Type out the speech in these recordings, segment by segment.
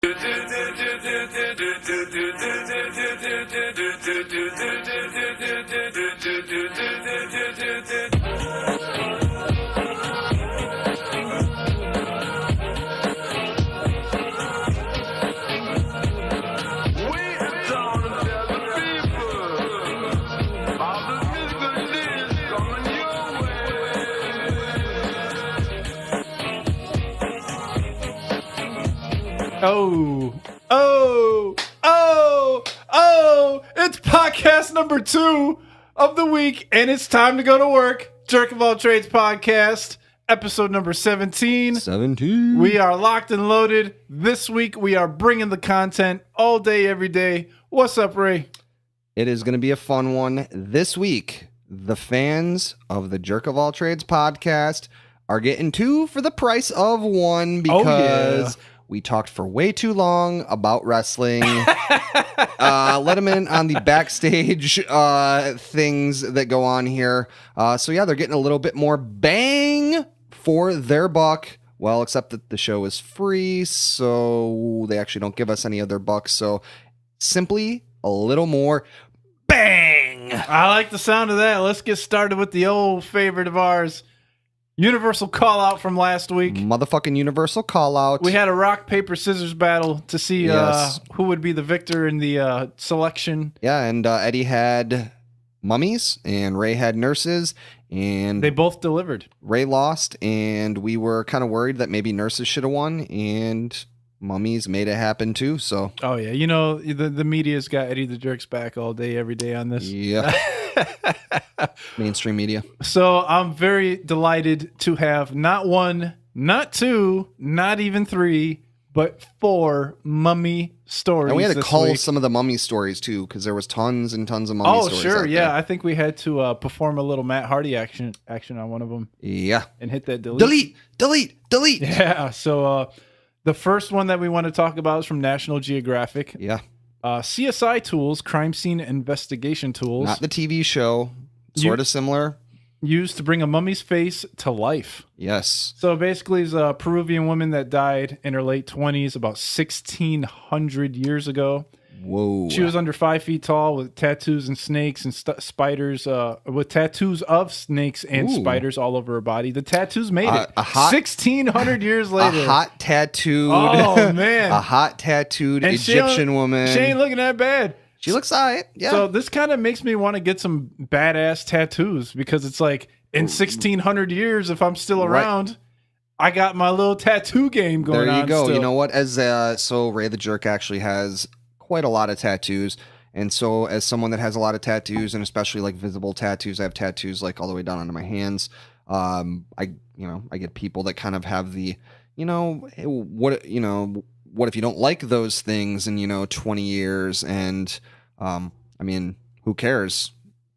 It's podcast number 2 of the week, and it's time to go to work. Jerk of All Trades podcast, episode number 17. We are locked and loaded. This week, we are bringing the content all day, every day. What's up, Ray? It is going to be a fun one. This week, the fans of the Jerk of All Trades podcast are getting 2 for the price of 1 because we talked for way too long about wrestling. Let them in on the backstage things that go on here. So yeah, they're getting a little bit more bang for their buck. Well, except that the show is free, so they actually don't give us any of their bucks. So simply a little more bang. I like the sound of that. Let's get started with the old favorite of ours. Universal call out from last week. Motherfucking universal call out. We had a rock, paper, scissors battle to see who would be the victor in the selection. Yeah, and Eddie had mummies and Ray had nurses, and they both delivered. Ray lost, and we were kind of worried that maybe nurses should have won, and mummies made it happen too. So, oh yeah, you know the media's got Eddie the Jerk's back all day, every day on this. Yeah. Mainstream media. So I'm very delighted to have not 1, not 2, not even 3, but 4 mummy stories. And we had to cull week. some of the mummy stories too, because there was tons and tons of mummy stories. Oh, sure, yeah. There. I think we had to perform a little Matt Hardy action on one of them. Yeah. And hit that delete. Delete. Yeah. So the first one that we want to talk about is from National Geographic. Yeah. CSI tools, crime scene investigation tools. Not the TV show. Sort of similar. Used to bring a mummy's face to life. Yes. So basically, it's a Peruvian woman that died in her late 20s, about 1,600 years ago. Whoa. She was under 5 feet tall with tattoos and snakes and spiders, with tattoos of snakes and spiders all over her body. The tattoos made it 1,600 years later. A hot tattooed. Oh, man. A hot tattooed Egyptian woman. She ain't looking that bad. She looks all right. Yeah. So this kind of makes me want to get some badass tattoos because it's like in 1,600 years, if I'm still around, I got my little tattoo game going on. There you go. Still. You know what? So Ray the Jerk actually has quite a lot of tattoos. And so as someone that has a lot of tattoos, and especially like visible tattoos, I have tattoos like all the way down onto my hands. I get people that kind of have the, what if you don't like those things in, 20 years? And, who cares?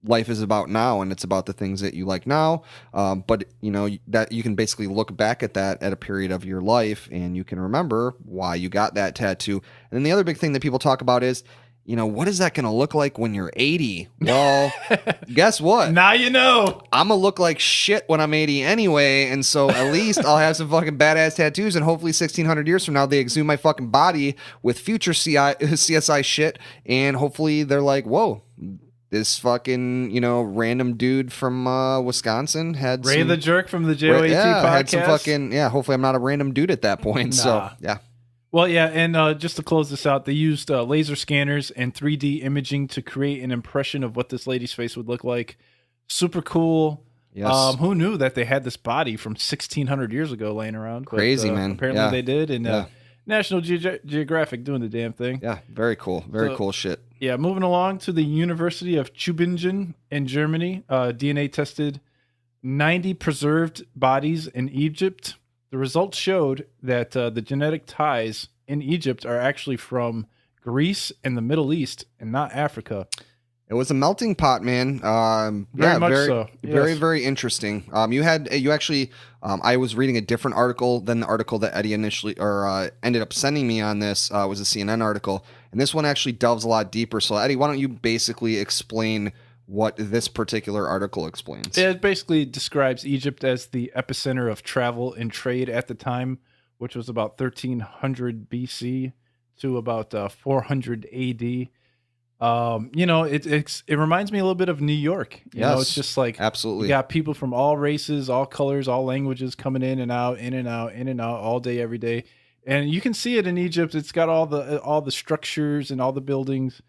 Life is about now, and it's about the things that you like now. But, that you can basically look back at that at a period of your life, and you can remember why you got that tattoo. And then the other big thing that people talk about is, what is that going to look like when you're 80? Well, guess what? Now you know. I'm going to look like shit when I'm 80 anyway, and so at least I'll have some fucking badass tattoos, and hopefully 1,600 years from now, they exhume my fucking body with future CSI shit, and hopefully they're like, whoa, this fucking, random dude from Wisconsin had Ray the Jerk from the JOAT podcast. Had some fucking, hopefully I'm not a random dude at that point, so, yeah. Well, yeah, and just to close this out, they used laser scanners and 3D imaging to create an impression of what this lady's face would look like. Super cool. Yes. Who knew that they had this body from 1,600 years ago laying around? Crazy, man. Apparently they did, and National Geographic doing the damn thing. Yeah, very cool. Very cool shit. Yeah, moving along to the University of Tübingen in Germany. DNA tested 90 preserved bodies in Egypt. The results showed that the genetic ties in Egypt are actually from Greece and the Middle East and not Africa. It was a melting pot, man. Very much so. Yes. Very interesting. I was reading a different article than the article that Eddie initially ended up sending me on this. Was a CNN article, and this one actually delves a lot deeper. So, Eddie, why don't you basically explain what this particular article explains? It basically describes Egypt as the epicenter of travel and trade at the time, which was about 1300 BC. to about 400 AD. It reminds me a little bit of New York. It's just like absolutely. You got people from all races, all colors, all languages coming in and out, in and out, in and out, all day, every day. And you can see it in Egypt. It's got all the structures and all the buildings.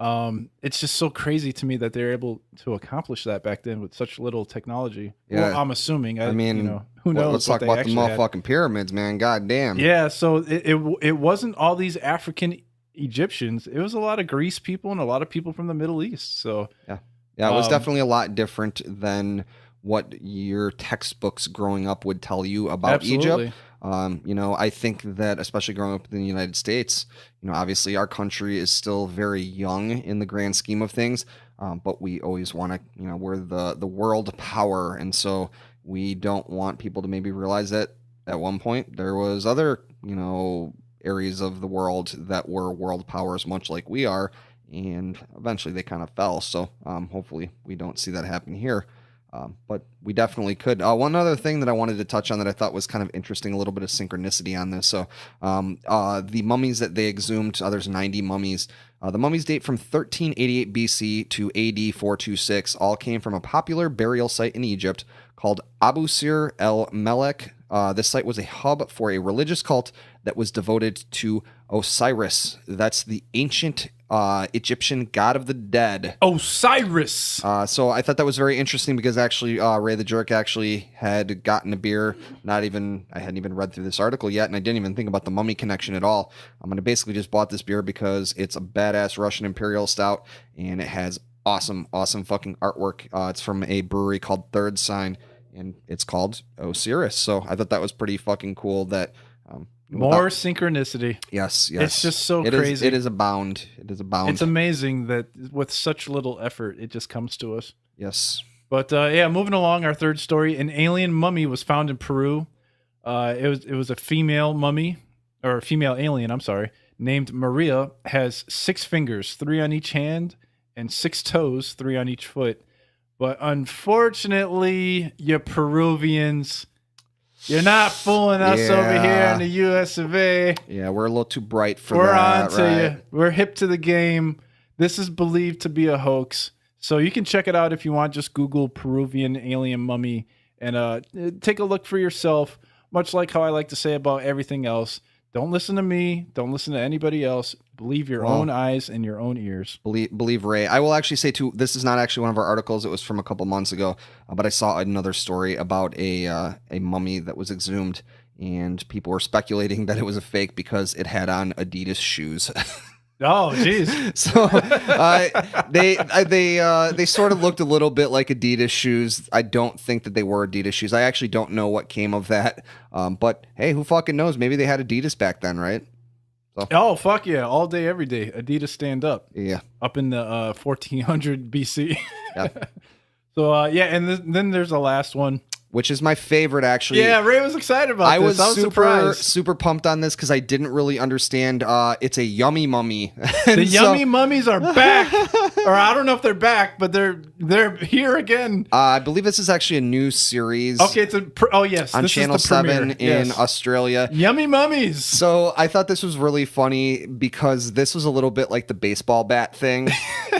It's just so crazy to me that they're able to accomplish that back then with such little technology. Yeah. Well, I'm assuming. I mean, who knows? Let's talk about the motherfucking pyramids, man. God damn. Yeah. So it wasn't all these African Egyptians. It was a lot of Greece people and a lot of people from the Middle East. So yeah, it was definitely a lot different than what your textbooks growing up would tell you about Egypt. I think that especially growing up in the United States, obviously our country is still very young in the grand scheme of things, but we always want to, we're the world power, and so we don't want people to maybe realize that at one point there was other, areas of the world that were world powers, much like we are, and eventually they kind of fell. So hopefully we don't see that happen here. But we definitely could. One other thing that I wanted to touch on that I thought was kind of interesting, a little bit of synchronicity on this. So the mummies that they exhumed, there's 90 mummies. The mummies date from 1388 BC to AD 426, all came from a popular burial site in Egypt called Abu Sir el Melek. This site was a hub for a religious cult that was devoted to Osiris. That's the ancient Egyptian god of the dead. Osiris. So I thought that was very interesting because actually Ray the Jerk actually had gotten a beer. I hadn't even read through this article yet, and I didn't even think about the mummy connection at all. I'm gonna basically just bought this beer because it's a badass Russian Imperial Stout, and it has awesome fucking artwork. It's from a brewery called Third Sign, and it's called Osiris. So I thought that was pretty fucking cool that more synchronicity. Yes. It's just so crazy. It is abound. It's amazing that with such little effort, it just comes to us. Yes. But moving along, our third story: an alien mummy was found in Peru. It was a female mummy, or a female alien. I'm sorry, named Maria. Has 6 fingers, 3 on each hand, and 6 toes, 3 on each foot. But unfortunately, you Peruvians, you're not fooling us over here in the U.S. of A. Yeah, we're a little too bright for we're that. We're on to you. We're hip to the game. This is believed to be a hoax. So you can check it out if you want. Just Google Peruvian alien mummy and take a look for yourself. Much like how I like to say about everything else. Don't listen to me. Don't listen to anybody else. Believe your own eyes and your own ears. Believe Ray. I will actually say, too, this is not actually one of our articles. It was from a couple months ago. But I saw another story about a mummy that was exhumed. And people were speculating that it was a fake because it had on Adidas shoes. Oh, geez. So they sort of looked a little bit like Adidas shoes. I don't think that they were Adidas shoes. I actually don't know what came of that. But hey, who fucking knows? Maybe they had Adidas back then, right? So. Oh, fuck yeah. All day, every day. Adidas stand up. Yeah. Up in the 1400 BC. Yeah. So, and then there's the last one. Which is my favorite, actually. Yeah, Ray was excited about this. I was super pumped on this because I didn't really understand. It's a yummy mummy. The yummy mummies are back. Or I don't know if they're back, but they're here again. I believe this is actually a new series. Okay, yes. On this Channel is the 7 premiere. in Australia. Yummy mummies. So I thought this was really funny because this was a little bit like the baseball bat thing.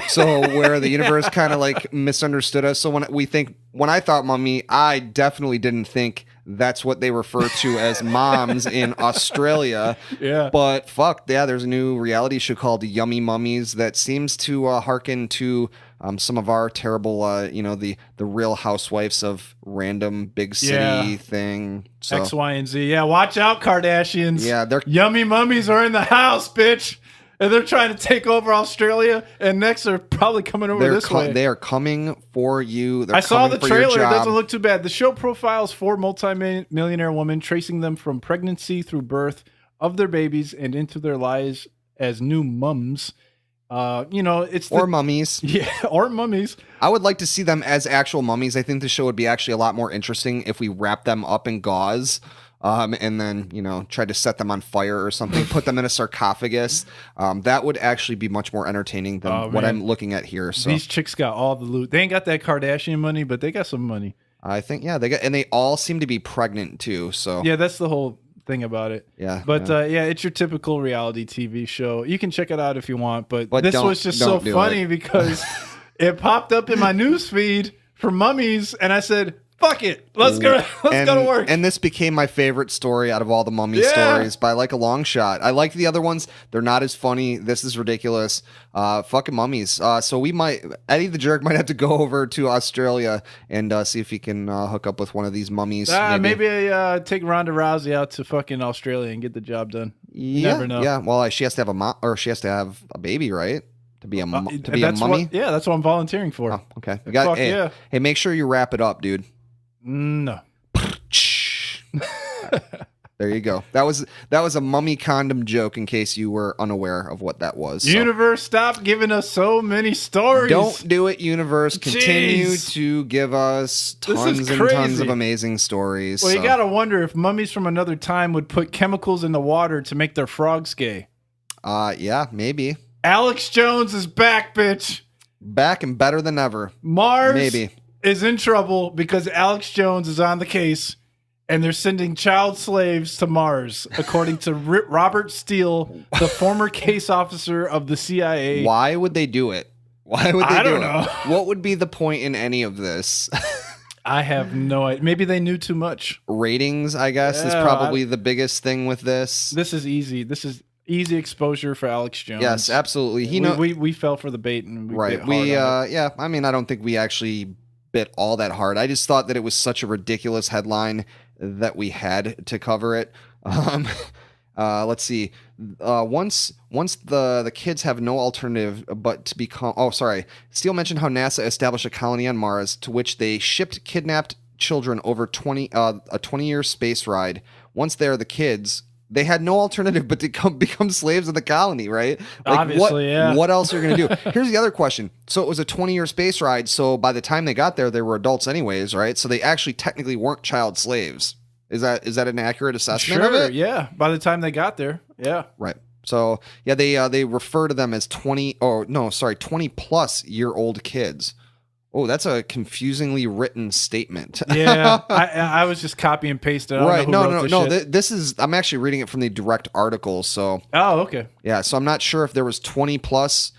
So where the universe kind of like misunderstood us. So when I thought mummy, I definitely didn't think that's what they refer to as moms in Australia. Yeah. But fuck, yeah, there's a new reality show called Yummy Mummies that seems to hearken to some of our terrible, the Real Housewives of random big city thing. So. X, Y, and Z. Yeah, watch out, Kardashians. Yeah, they're Yummy Mummies are in the house, bitch. And they're trying to take over Australia, and next they're probably coming over this way. They are coming for you. I saw the trailer. It doesn't look too bad. The show profiles 4 multi-millionaire women, tracing them from pregnancy through birth of their babies and into their lives as new mums. Or mummies. Yeah, or mummies. I would like to see them as actual mummies. I think the show would be actually a lot more interesting if we wrap them up in gauze. And then, try to set them on fire or something, put them in a sarcophagus. That would actually be much more entertaining than what I'm looking at here. So these chicks got all the loot. They ain't got that Kardashian money, but they got some money. I think, and they all seem to be pregnant too. So yeah, that's the whole thing about it. Yeah. But yeah, it's your typical reality TV show. You can check it out if you want, but this don't- was just so don't do funny it. because it popped up in my news feed for mummies, and I said, fuck it. Let's go to work. And this became my favorite story out of all the mummy Yeah. stories by like a long shot. I like the other ones. They're not as funny. This is ridiculous. Fucking mummies. So Eddie the Jerk might have to go over to Australia and see if he can hook up with one of these mummies. Maybe take Ronda Rousey out to fucking Australia and get the job done. You Yeah, never know. yeah. Well, she has to have she has to have a baby, right? To be a mummy. That's what I'm volunteering for. Oh, okay. Yeah. Hey, make sure you wrap it up, dude. No. There you go. That was a mummy condom joke in case you were unaware of what that was. So. Universe, stop giving us so many stories. Don't do it, Universe. Continue Jeez. to give us tons and tons of amazing stories. Well, you gotta wonder if mummies from another time would put chemicals in the water to make their frogs gay. Yeah, maybe. Alex Jones is back, bitch. Back and better than ever. Mars Maybe. is in trouble because Alex Jones is on the case, and they're sending child slaves to Mars, according to Robert Steele, the former case officer of the CIA. Why would they do it? Why would they I do don't it? know. What would be the point in any of this? I have no idea. Maybe they knew too much. Ratings, I guess, is Yeah, probably the biggest thing with this. This is easy. This is easy exposure for Alex Jones. Yes, absolutely. We fell for the bait and right. Yeah. I mean, I don't think we actually bit all that hard. I just thought that it was such a ridiculous headline that we had to cover it. Let's see. Once the kids have no alternative but to become. Oh, sorry. Steele mentioned how NASA established a colony on Mars to which they shipped kidnapped children over a 20-year space ride. Once there, the kids. They had no alternative but to become slaves of the colony, right? Like, obviously, yeah. What else are you going to do? Here's the other question. So it was a 20-year space ride. So by the time they got there, they were adults anyways, right? So they actually technically weren't child slaves. Is that an accurate assessment of it? Yeah. By the time they got there, yeah. Right. So yeah, they refer to them as 20 plus year old kids. Oh, that's a confusingly written statement. Yeah, I was just copy and paste it. Right. No. This is, I'm actually reading it from the direct article. So. Oh, okay. Yeah. So I'm not sure if there was 20 plus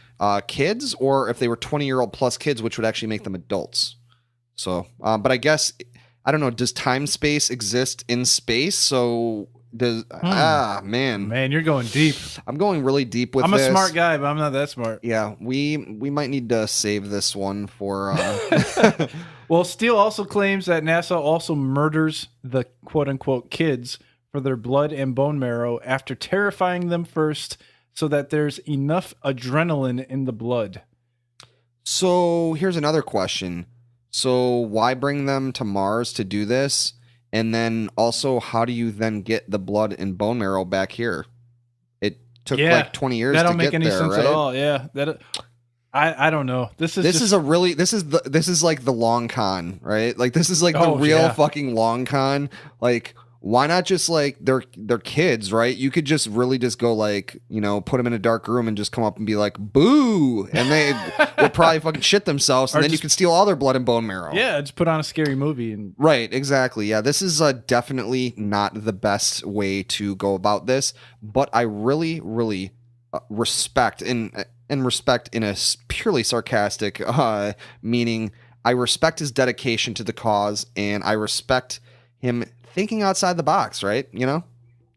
kids or if they were 20-year-old plus kids, which would actually make them adults. So, but I guess, I don't know. Does time space exist in space? So does man, you're going deep. I'm going really deep with this. I'm a smart guy, but I'm not that smart. Yeah, we might need to save this one for. Well, Steele also claims that NASA also murders the quote unquote kids for their blood and bone marrow after terrifying them first, so that there's enough adrenaline in the blood. So here's another question. So why bring them to Mars to do this? And then also, how do you then get the blood and bone marrow back here? It took like 20 years to get there, right? That don't make any sense at all. Yeah, I don't know. This is like the long con, right? Like this is like the real fucking long con. Like, why not just like they're kids, right? You could just really just go like, you know, put them in a dark room and just come up and be like, boo, and they would probably fucking shit themselves, and then you could steal all their blood and bone marrow. Yeah, just put on a scary movie and right, exactly. Yeah, this is definitely not the best way to go about this, but I really, really respect and respect in a purely sarcastic meaning. I respect his dedication to the cause, and I respect him thinking outside the box, right? You know?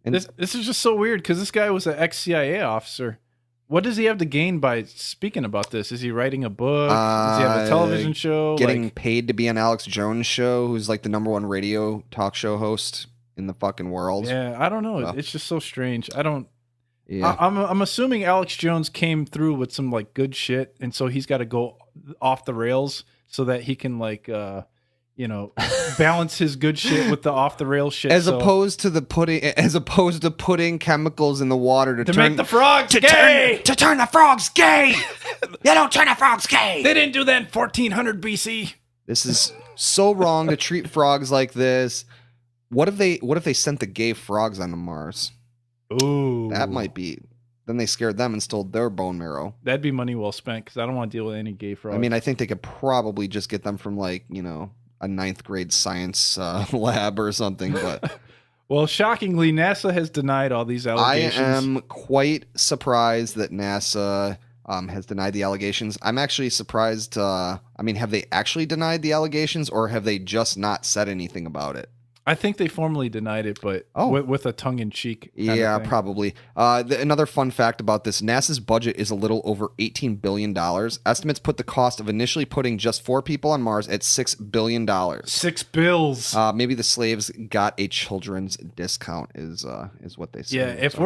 And this is just so weird because this guy was an ex-CIA officer. What does he have to gain by speaking about this? Is he writing a book? Does he have a television show? Getting paid to be on Alex Jones' show, who's like the #1 radio talk show host in the fucking world. Yeah, I don't know. Well, it's just so strange. I don't... Yeah. I'm assuming Alex Jones came through with some like good shit, and so he's got to go off the rails so that he can like... balance his good shit with the off the rails shit. As opposed to putting chemicals in the water to make the frogs gay. To turn the frogs gay. You don't turn the frogs gay. They didn't do that in 1400 BC. This is so wrong to treat frogs like this. What if they sent the gay frogs onto Mars? Ooh, that might be. Then they scared them and stole their bone marrow. That'd be money well spent because I don't want to deal with any gay frogs. I mean, I think they could probably just get them from like, you know, a 9th grade science lab or something, but Well, shockingly, NASA has denied all these I allegations. am quite surprised that NASA has denied the allegations. I'm actually surprised. I mean, have they actually denied the allegations, or have they just not said anything about it? I think they formally denied it, but with a tongue-in-cheek kind Yeah, of thing. probably. Another fun fact about this, NASA's budget is a little over $18 billion. Estimates put the cost of initially putting just 4 people on Mars at $6 billion. $6 billion. Maybe the slaves got a children's discount is what they say. Yeah, if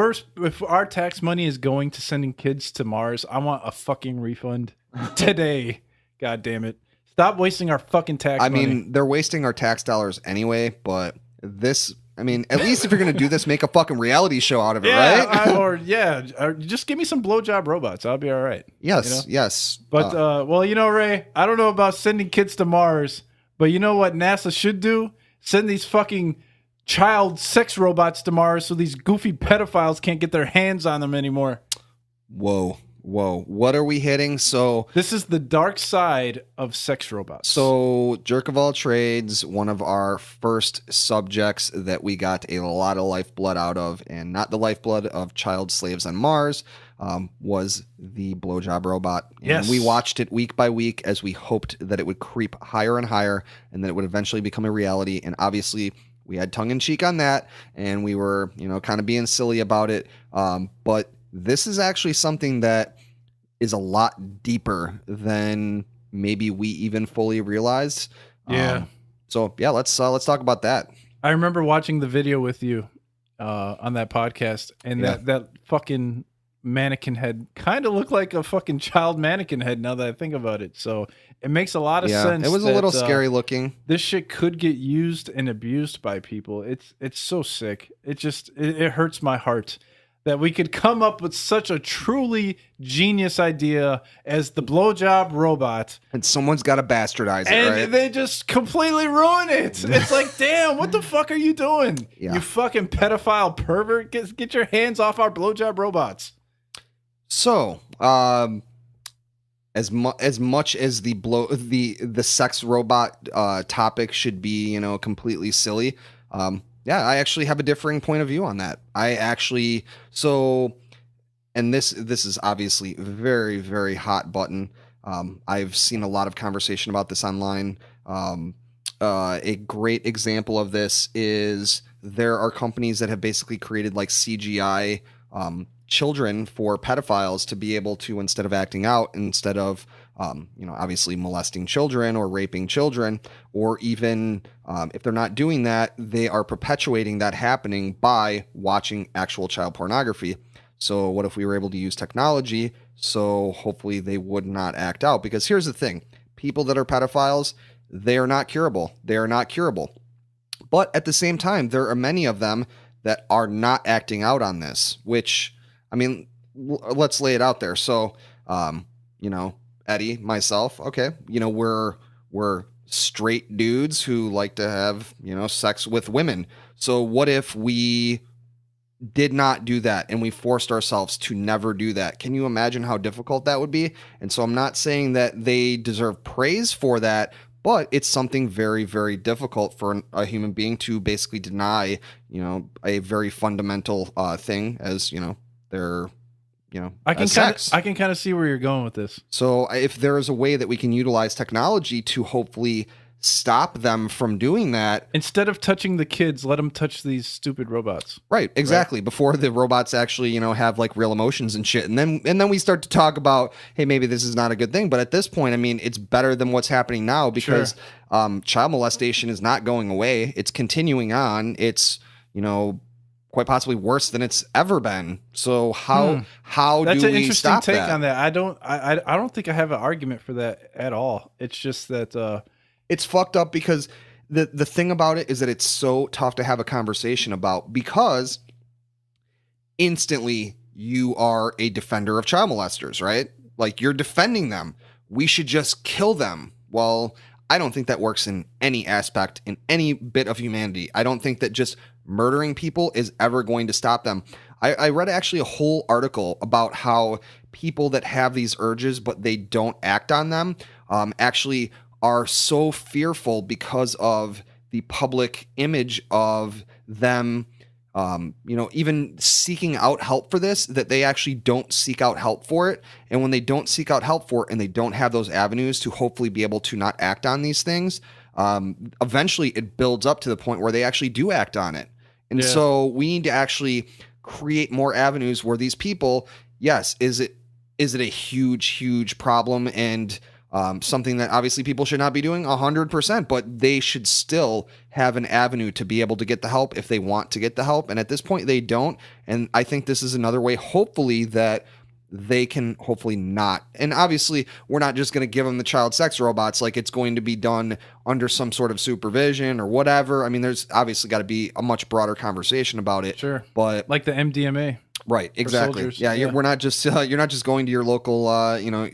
our tax money is going to sending kids to Mars, I want a fucking refund today. God damn it. Stop wasting our fucking tax money. I mean, they're wasting our tax dollars anyway, but this, I mean, at least if you're going to do this, make a fucking reality show out of it, right? or just give me some blowjob robots. I'll be all right. Yes, yes. But, well, Ray, I don't know about sending kids to Mars, but you know what NASA should do? Send these fucking child sex robots to Mars so these goofy pedophiles can't get their hands on them anymore. Whoa. What are we hitting? So this is the dark side of sex robots. So Jerk of All Trades, one of our first subjects that we got a lot of lifeblood out of, and not the lifeblood of child slaves on Mars, was the blowjob robot. Yes. And we watched it week by week as we hoped that it would creep higher and higher and that it would eventually become a reality. And obviously we had tongue in cheek on that, and we were, kind of being silly about it. But this is actually something that is a lot deeper than maybe we even fully realized. Yeah. So let's talk about that. I remember watching the video with you on that podcast, and that fucking mannequin head kind of looked like a fucking child mannequin head now that I think about it. So it makes a lot of sense. It was a little scary looking. This shit could get used and abused by people. It's so sick. It hurts my heart that we could come up with such a truly genius idea as the blowjob robot. And someone's got to bastardize it, and right? they just completely ruin it. It's like, damn, what the fuck are you doing? Yeah. You fucking pedophile pervert. Get your hands off our blowjob robots. So, as much as the sex robot topic should be, completely silly, I actually have a differing point of view on that. And this is obviously very, very hot button. I've seen a lot of conversation about this online. A great example of this is there are companies that have basically created like CGI children for pedophiles to be able to, instead of acting out, instead of obviously molesting children or raping children, or even if they're not doing that, they are perpetuating that happening by watching actual child pornography. So what if we were able to use technology so hopefully they would not act out? Because here's the thing, people that are pedophiles, they are not curable. They are not curable. But at the same time, there are many of them that are not acting out on this, which, I mean, let's lay it out there. So, Eddie, myself, okay, we're straight dudes who like to have, sex with women. So what if we did not do that and we forced ourselves to never do that? Can you imagine how difficult that would be? And so I'm not saying that they deserve praise for that, but it's something very, very difficult for a human being to basically deny, a very fundamental thing as, their I can kind of see where you're going with this. So if there is a way that we can utilize technology to hopefully stop them from doing that, instead of touching the kids, let them touch these stupid robots. Right, exactly. Right? Before the robots actually, have like real emotions and shit. And then we start to talk about, hey, maybe this is not a good thing. But at this point, I mean, it's better than what's happening now because child molestation is not going away. It's continuing on. It's, quite possibly worse than it's ever been. So how That's do we stop that? That's an interesting take on that. I don't think I have an argument for that at all. It's just that it's fucked up because the thing about it is that it's so tough to have a conversation about, because instantly you are a defender of child molesters, right? Like, you're defending them. We should just kill them. Well, I don't think that works in any aspect, in any bit of humanity. I don't think that just murdering people is ever going to stop them. I read actually a whole article about how people that have these urges but they don't act on them actually are so fearful because of the public image of them even seeking out help for this, that they actually don't seek out help for it. And when they don't seek out help for it and they don't have those avenues to hopefully be able to not act on these things, eventually it builds up to the point where they actually do act on it. And so we need to actually create more avenues where these people, yes, is it a huge problem and something that obviously people should not be doing 100%, but they should still have an avenue to be able to get the help if they want to get the help. And at this point they don't. And I think this is another way, hopefully, that they can hopefully not. And obviously we're not just going to give them the child sex robots. Like, it's going to be done under some sort of supervision or whatever. I mean, there's obviously got to be a much broader conversation about it. Sure. But like the MDMA. Right, exactly. Yeah, we're not just you're not just going to your local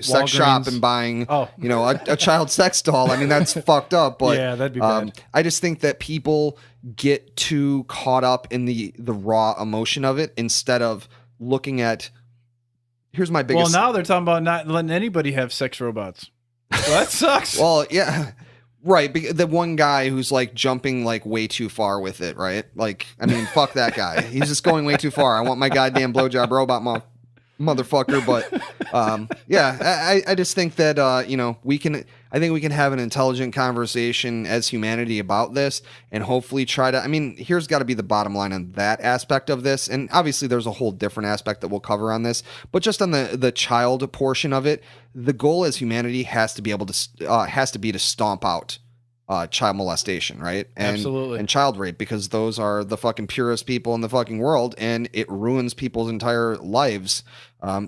sex shop and buying a child sex doll. I mean, that's fucked up. But yeah, that'd be bad. I just think that people get too caught up in the raw emotion of it instead of looking at. Here's my biggest. Well, now they're talking about not letting anybody have sex robots. Well, that sucks. Well, yeah. Right, the one guy who's like jumping like way too far with it, right? Like, I mean, fuck that guy. He's just going way too far. I want my goddamn blowjob robot motherfucker. But I just think that I think we can have an intelligent conversation as humanity about this and hopefully try to. I mean, here's got to be the bottom line on that aspect of this, and obviously there's a whole different aspect that we'll cover on this, but just on the child portion of it, the goal as humanity has to be to stomp out child molestation, right? Absolutely. And child rape, because those are the fucking purest people in the fucking world, and it ruins people's entire lives.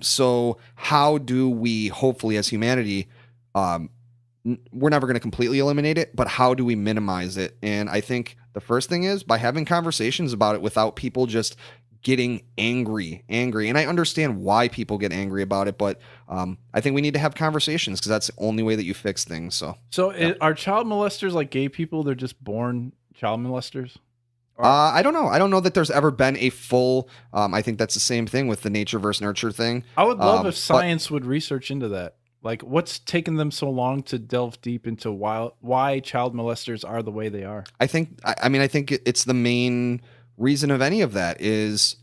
So how do we, hopefully as humanity, we're never going to completely eliminate it, but how do we minimize it? And I think the first thing is by having conversations about it without people just getting angry. And I understand why people get angry about it, but I think we need to have conversations because that's the only way that you fix things. So are child molesters like gay people? They're just born child molesters? I don't know. I don't know that there's ever been a full, I think that's the same thing with the nature versus nurture thing. I would love if science would research into that. Like, what's taken them so long to delve deep into why child molesters are the way they are? I think it's the main reason of any of that is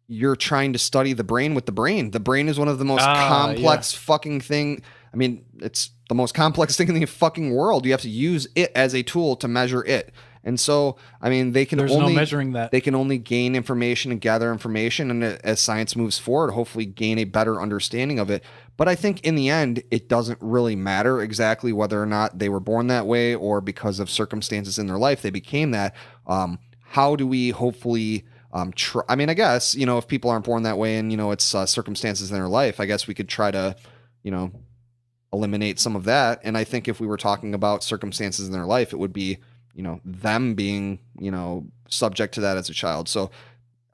you're trying to study the brain with the brain. The brain is one of the most complex fucking thing. I mean, it's the most complex thing in the fucking world. You have to use it as a tool to measure it. And so, I mean, there's no measuring that. They can only gain information and gather information. And as science moves forward, hopefully gain a better understanding of it. But I think in the end, it doesn't really matter exactly whether or not they were born that way or because of circumstances in their life, they became that. How do we hopefully I mean, I guess, if people aren't born that way and, it's circumstances in their life, I guess we could try to, eliminate some of that. And I think if we were talking about circumstances in their life, it would be, them being, subject to that as a child. So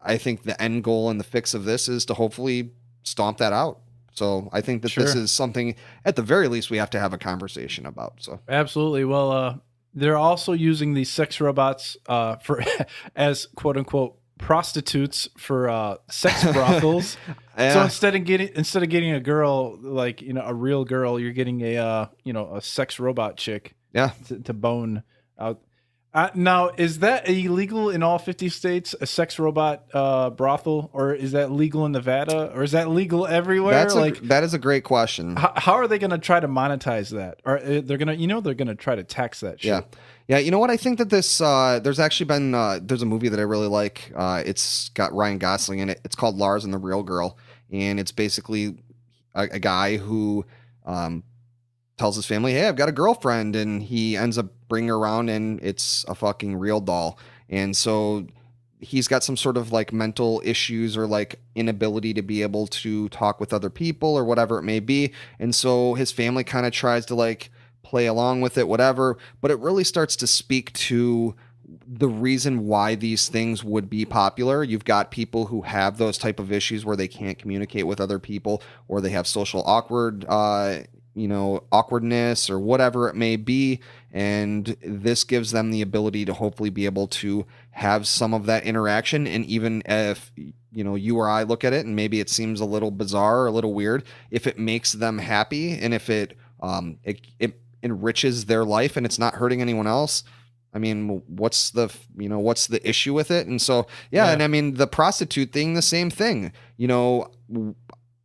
I think the end goal and the fix of this is to hopefully stomp that out. So I think that this is something, at the very least, we have to have a conversation about. So absolutely. Well, they're also using these sex robots for as quote unquote prostitutes for sex brothels. Yeah. So instead of getting a girl, like, a real girl, you're getting a sex robot chick. Yeah. To bone out. Now, is that illegal in all 50 states, a sex robot brothel, or is that legal in Nevada, or is that legal everywhere? That is a great question. How are they going to try to monetize that? Or they're going to, they're going to try to tax that shit. Yeah. You know what? I think that this, there's actually been, there's a movie that I really like. It's got Ryan Gosling in it. It's called Lars and the Real Girl. And it's basically a guy who, tells his family, hey, I've got a girlfriend, and he ends up bringing her around and it's a fucking real doll. And so he's got some sort of like mental issues or like inability to be able to talk with other people or whatever it may be. And so his family kind of tries to like play along with it, whatever, but it really starts to speak to the reason why these things would be popular. You've got people who have those type of issues where they can't communicate with other people, or they have social awkwardness or whatever it may be. And this gives them the ability to hopefully be able to have some of that interaction. And even if, you or I look at it and maybe it seems a little bizarre or a little weird, if it makes them happy and if it enriches their life and it's not hurting anyone else, I mean, what's the issue with it? And so, yeah. And I mean, the prostitute thing, the same thing.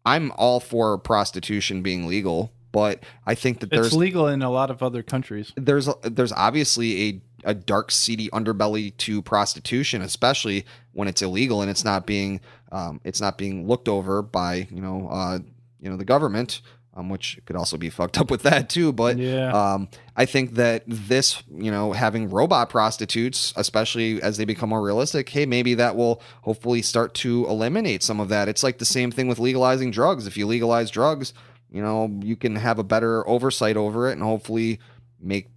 I'm all for prostitution being legal, but I think that it's legal in a lot of other countries. There's obviously a dark, seedy underbelly to prostitution, especially when it's illegal and it's not being looked over by the government, which could also be fucked up with that too. But I think that this, having robot prostitutes, especially as they become more realistic, hey, maybe that will hopefully start to eliminate some of that. It's like the same thing with legalizing drugs. If you legalize drugs, you can have a better oversight over it and hopefully make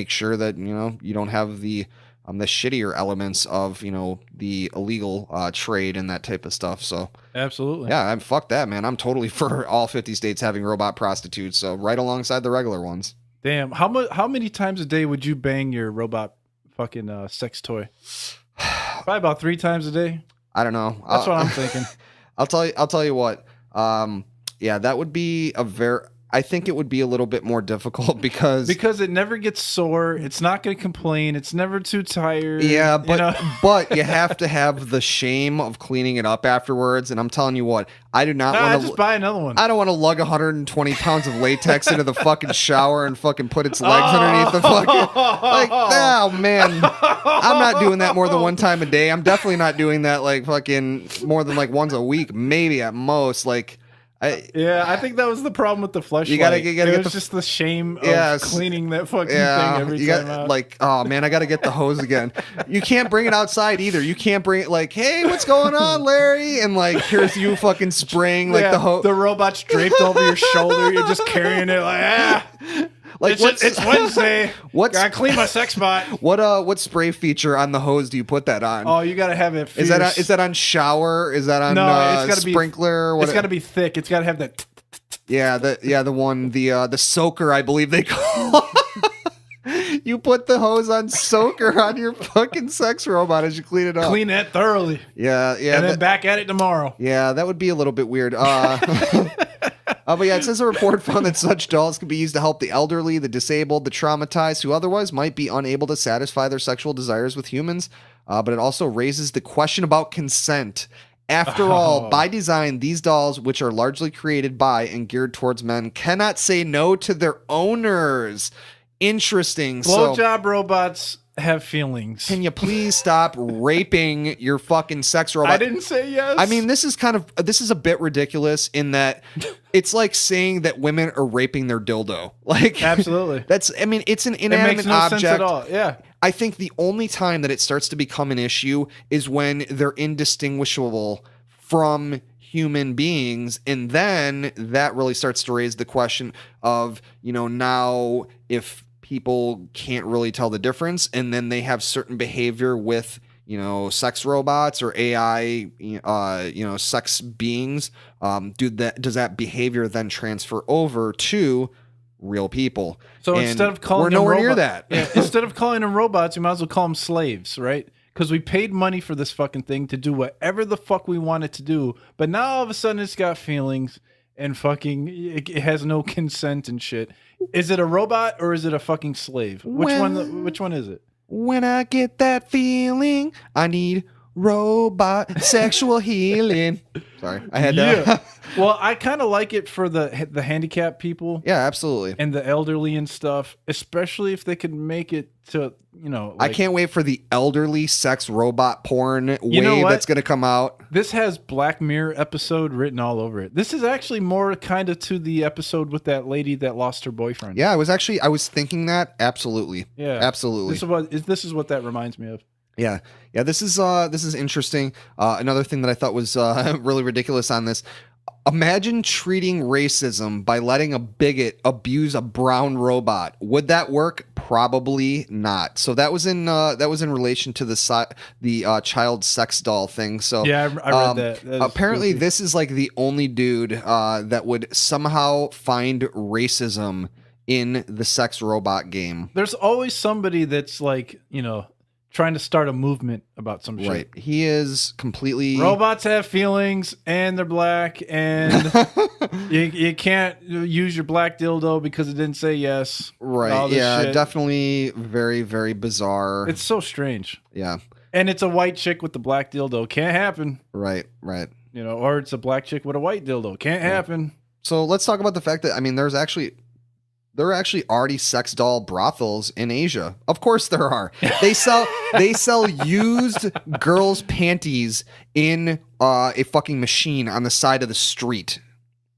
sure that, you don't have the shittier elements of, the illegal trade and that type of stuff. So absolutely. Yeah, fuck that, man. I'm totally for all 50 states having robot prostitutes. So right alongside the regular ones. Damn. How many times a day would you bang your robot fucking sex toy? Probably about 3 times a day. I don't know. That's what I'm thinking. I'll tell you what. Yeah, that would be I think it would be a little bit more difficult because it never gets sore. It's not going to complain. It's never too tired. Yeah, but you have to have the shame of cleaning it up afterwards. And I'm telling you what, I do not want to just buy another one. I don't want to lug 120 pounds of latex into the fucking shower and fucking put its legs underneath the fucking oh man, I'm not doing that more than one time a day. I'm definitely not doing that like fucking more than like once a week, maybe at most. I think that was the problem with the Fleshlight. You gotta it was just the shame of cleaning that fucking thing every time out. Like, oh man, I gotta get the hose again. You can't bring it outside either. You can't bring it like, hey, what's going on, Larry? And like, here's you fucking spraying like the hose. The robot's draped over your shoulder. You're just carrying it like, Like it's Wednesday. Gotta clean my sex bot. What spray feature on the hose do you put that on? Oh, you gotta have it fierce. Is that on shower? Is that on it's gotta sprinkler? It's gotta be thick. It's gotta have that. The one the soaker, I believe they call. You put the hose on soaker on your fucking sex robot as you clean it up. Clean that thoroughly. Yeah. And then back at it tomorrow. Yeah, that would be a little bit weird. But yeah, it says a report found that such dolls can be used to help the elderly, the disabled, the traumatized, who otherwise might be unable to satisfy their sexual desires with humans. But it also raises the question about consent. After all, by design, these dolls, which are largely created by and geared towards men, cannot say no to their owners. Interesting. Blowjob robots have feelings. Can you please stop raping your fucking sex robot? I didn't say yes. I mean, this is a bit ridiculous in that it's like saying that women are raping their dildo. Like, absolutely. It's an inanimate object. Sense at all. Yeah. I think the only time that it starts to become an issue is when they're indistinguishable from human beings, and then that really starts to raise the question of, now if people can't really tell the difference, and then they have certain behavior with, sex robots or AI, sex beings. Does that behavior then transfer over to real people? So instead of calling we're nowhere near that. Instead of calling them robots, you might as well call them slaves, right? Because we paid money for this fucking thing to do whatever the fuck we want it to do, but now all of a sudden it's got feelings and fucking it has no consent and shit. Is it a robot or is it a fucking slave? Which one is it? When I get that feeling, I need robot sexual healing. Sorry, I had that. Well, I kind of like it for the handicapped people. Yeah, absolutely. And the elderly and stuff, especially if they could make it to, I can't wait for the elderly sex robot porn wave that's going to come out. This has Black Mirror episode written all over it. This is actually more kind of to the episode with that lady that lost her boyfriend. Yeah, I was thinking that. Absolutely. Yeah. Absolutely. This is what that reminds me of. Yeah. This is interesting. Another thing that I thought was really ridiculous on this. Imagine treating racism by letting a bigot abuse a brown robot. Would that work? Probably not. So that was in relation to the child sex doll thing. So yeah, I read that. Apparently, this is like the only dude that would somehow find racism in the sex robot game. There's always somebody that's like, trying to start a movement about some shit. Right. He is completely... Robots have feelings, and they're black, and you can't use your black dildo because it didn't say yes. Right. Yeah, shit. Definitely very, very bizarre. It's so strange. Yeah. And it's a white chick with the black dildo. Can't happen. Right. You know, or it's a black chick with a white dildo. Can't happen. So let's talk about the fact that, I mean, there are actually already sex doll brothels in Asia. Of course there are. They sell used girls' panties in a fucking machine on the side of the street.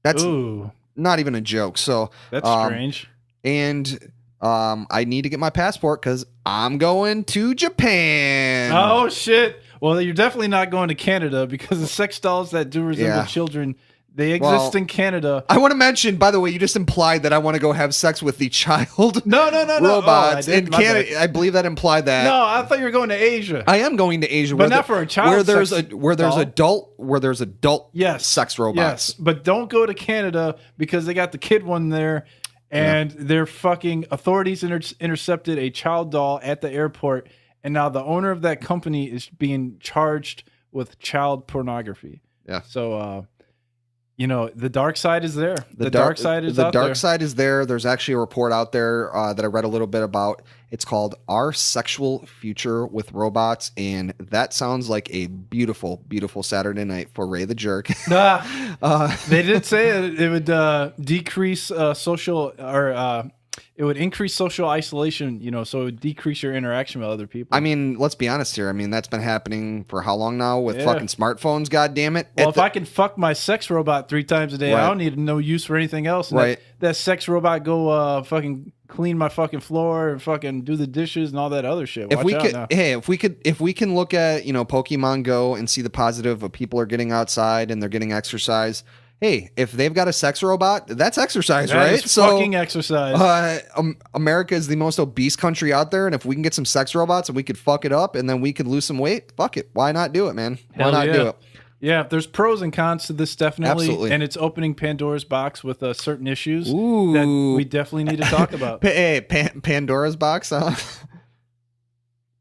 That's not even a joke. So that's strange. And I need to get my passport because I'm going to Japan. Oh shit. Well, you're definitely not going to Canada because the sex dolls that do resemble children, they exist in Canada. I want to mention, by the way, you just implied that I want to go have sex with the child no. robots in Canada. I believe that implied that. No, I thought you were going to Asia. I am going to Asia, but not for a child. Where there's adult sex robots. Yes, but don't go to Canada because they got the kid one there, and their fucking authorities intercepted a child doll at the airport, and now the owner of that company is being charged with child pornography. Yeah. So. You know, the dark side is there. The dark side is out there. The dark side is there. There's actually a report out there that I read a little bit about. It's called Our Sexual Future with Robots, and that sounds like a beautiful, beautiful Saturday night for Ray the Jerk. They did say it would decrease social or it would increase social isolation, you know, so it would decrease your interaction with other people. I mean, let's be honest here. I mean, that's been happening for how long now with fucking smartphones, God damn it. Well, if I can fuck my sex robot 3 times a day, I don't need no use for anything else. And that sex robot go fucking clean my fucking floor and fucking do the dishes and all that other shit. If we can look at, you know, Pokemon Go and see the positive of people are getting outside and they're getting exercise. Hey, if they've got a sex robot, that's exercise, right? That is fucking exercise. America is the most obese country out there, and if we can get some sex robots and we could fuck it up and then we could lose some weight, fuck it. Why not do it, man? Why not do it? Yeah, there's pros and cons to this, definitely. Absolutely. And it's opening Pandora's box with certain issues that we definitely need to talk about. Hey, Pandora's box?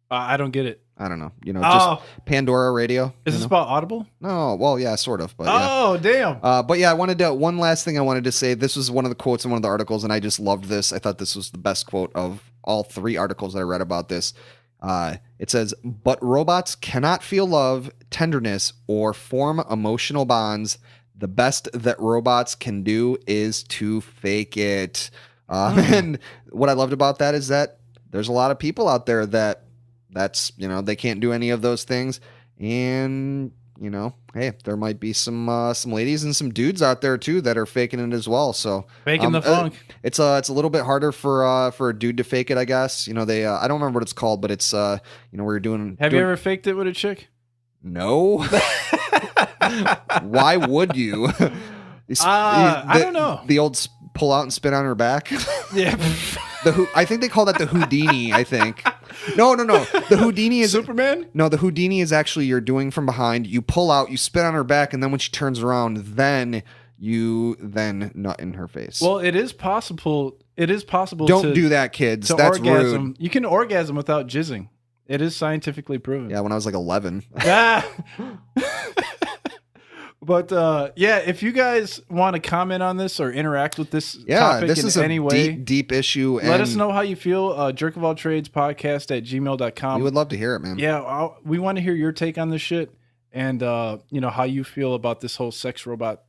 I don't get it. I don't know. You know, just Pandora Radio. Is this about Audible? No. Well, yeah, sort of. But damn. But yeah, one last thing I wanted to say. This was one of the quotes in one of the articles, and I just loved this. I thought this was the best quote of all 3 articles that I read about this. It says, "But robots cannot feel love, tenderness, or form emotional bonds. The best that robots can do is to fake it." And what I loved about that is that there's a lot of people out there that's, you know, they can't do any of those things. And, you know, hey, there might be some ladies and some dudes out there too that are faking it as well. So faking the funk. It's a little bit harder for a dude to fake it, I guess. You know, they I don't remember what it's called, but it's you know, we're doing. Have you ever faked it with a chick? No. Why would you? I don't know. The old pull out and spit on her back. Yeah. I think they call that the Houdini, I think. No. The Houdini is Superman? No, the Houdini is actually you're doing from behind. You pull out, you spit on her back, and then when she turns around, then you nut in her face. Well, it is possible. Don't do that, kids. That's orgasm. rude. You can orgasm without jizzing. It is scientifically proven. Yeah, when I was like 11. But yeah, if you guys want to comment on this or interact with this topic this is any way, deep issue. Let us know how you feel. jerkofalltradespodcast@gmail.com. We would love to hear it, man. Yeah, we want to hear your take on this shit and you know, how you feel about this whole sex robot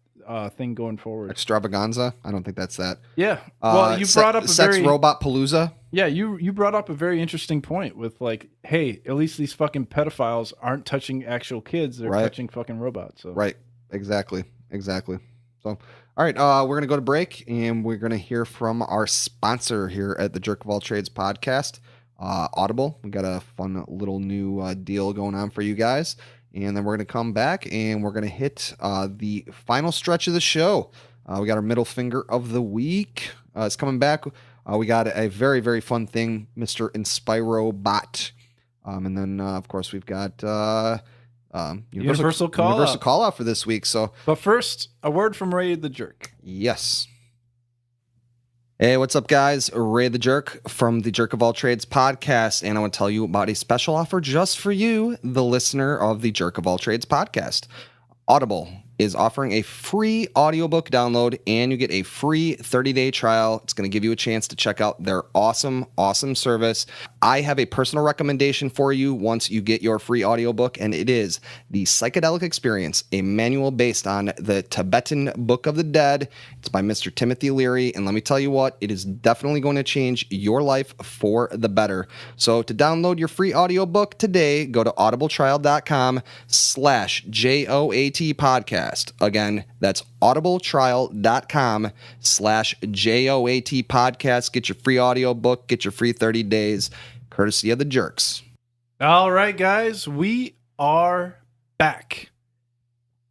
thing going forward. Extravaganza? I don't think that's that. Yeah. Well, you brought up sex robot palooza. Yeah, you brought up a very interesting point with like, hey, at least these fucking pedophiles aren't touching actual kids; they're touching fucking robots. So. Right. Exactly. So, all right, we're going to go to break, and we're going to hear from our sponsor here at the Jerk of All Trades podcast, Audible. We got a fun little new deal going on for you guys, and then we're going to come back, and we're going to hit the final stretch of the show. We got our middle finger of the week. It's coming back. We got a very, very fun thing, Mr. Inspirobot. And then, of course, we've got... universal call out for this week. So, but first, a word from Ray the Jerk. Yes. Hey, what's up, guys? Ray the Jerk from the Jerk of All Trades podcast, and I want to tell you about a special offer just for you, the listener of the Jerk of All Trades podcast. Audible is offering a free audiobook download, and you get a free 30-day trial. It's going to give you a chance to check out their awesome service. I have a personal recommendation for you once you get your free audiobook, and it is The Psychedelic Experience, a manual based on the Tibetan Book of the Dead. It's by Mr. Timothy Leary, and let me tell you what, it is definitely going to change your life for the better. So to download your free audiobook today, go to audibletrial.com/JOAT podcast. Again, that's audibletrial.com/JOAT podcast. Get your free audiobook, get your free 30 days, courtesy of the Jerks. All right, guys, we are back.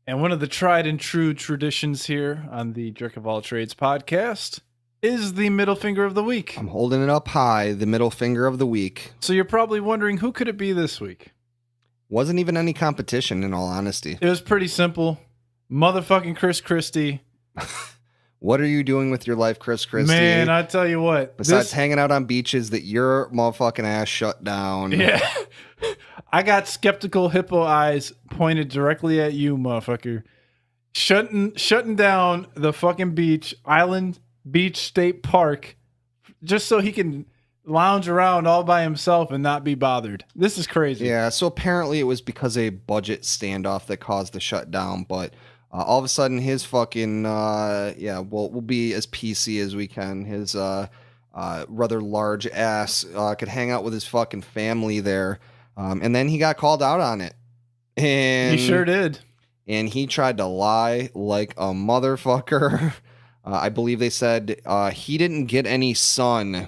And one of the tried and true traditions here on the Jerk of All Trades podcast is the middle finger of the week. I'm holding it up high, the middle finger of the week. So you're probably wondering, who could it be this week? Wasn't even any competition, in all honesty. It was pretty simple. Motherfucking Christie. What are you doing with your life, Christie? Man, I tell you what. Besides hanging out on beaches that your motherfucking ass shut down. Yeah. I got skeptical hippo eyes pointed directly at you, motherfucker. Shutting down the fucking beach, Island Beach State Park, just so he can lounge around all by himself and not be bothered. This is crazy. Yeah, so apparently it was because of a budget standoff that caused the shutdown, but all of a sudden his fucking, we'll be as PC as we can. His rather large ass could hang out with his fucking family there. And then he got called out on it. And he sure did. And he tried to lie like a motherfucker. I believe they said he didn't get any sun,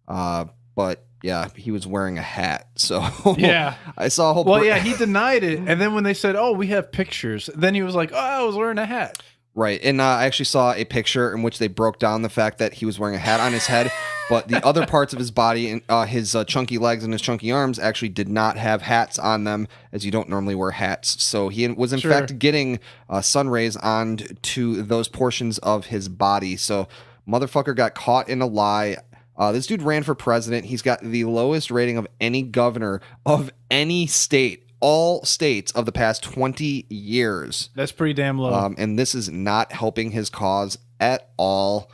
but yeah, he was wearing a hat. So yeah, I saw a whole. Well, yeah, he denied it, and then when they said, "Oh, we have pictures," then he was like, "Oh, I was wearing a hat." Right, and I actually saw a picture in which they broke down the fact that he was wearing a hat on his head, but the other parts of his body and his chunky legs and his chunky arms actually did not have hats on them, as you don't normally wear hats. So he was in fact getting sun rays onto those portions of his body. So motherfucker got caught in a lie. This dude ran for president. He's got the lowest rating of any governor of any state. All states of the past 20 years. That's pretty damn low. And this is not helping his cause at all.